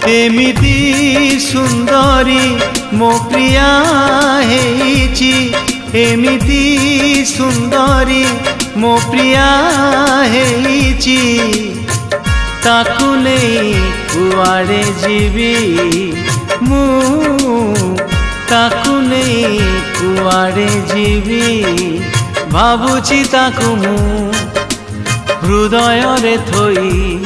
एमिति सुंदरी मो प्रिया हेची एमिति सुंदरी मो प्रिया हेची ताकू नहीं कुआड़े जीवी मु ताकू नहीं कुआड़े जीवी भावुची ताकू मु हृदय रे थोई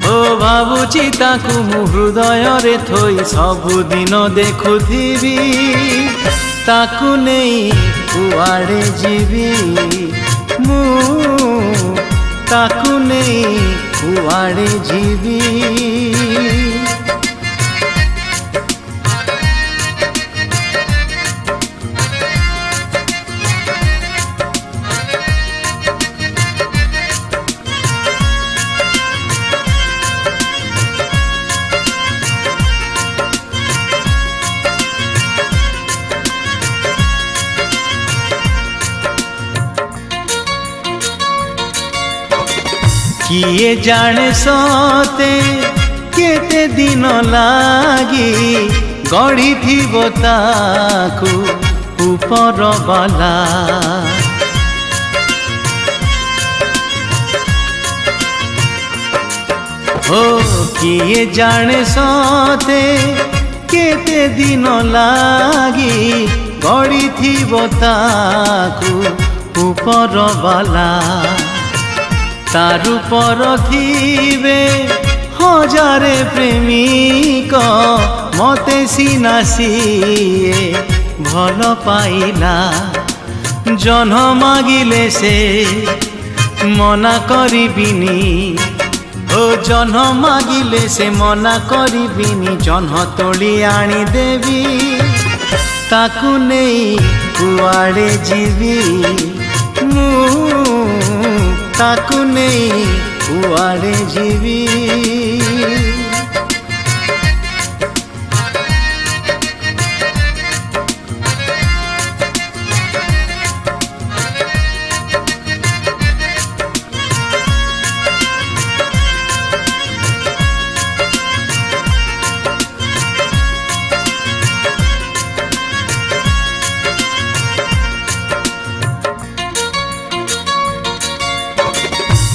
ओ भावुची ताकू मु हृदय रे थोई सबुदिन देखुथिबी ताकू नहीं कुआड़े जीवी मु ताकू नहीं कुआड़े जीवी किए जाने सते केते दिन लागी गढ़ी थी ताकू ऊपर बाला ओ किए जाने सते केते दिन लागी गढ़ी थी ताकू ऊपर बाला तारु पर थिबे हजारे प्रेमिक मते सीना सीए भल पाइला जन्म मागिले से मना करिबिनी ओ जन्म मागिले से मना करिबिनी जन्म तोली आनी देवी ताकू नहीं कुआड़े जीवी मु ताकू नहीं कुआड़े जीवी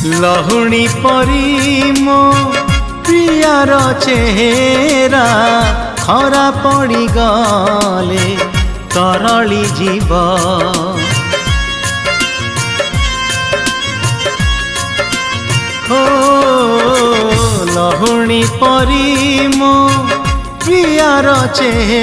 लहुणी परी मो प्रियार चेहरा खरा पड़ी गले तरली जीव हो लहुणी परी मो प्रियार चेहरा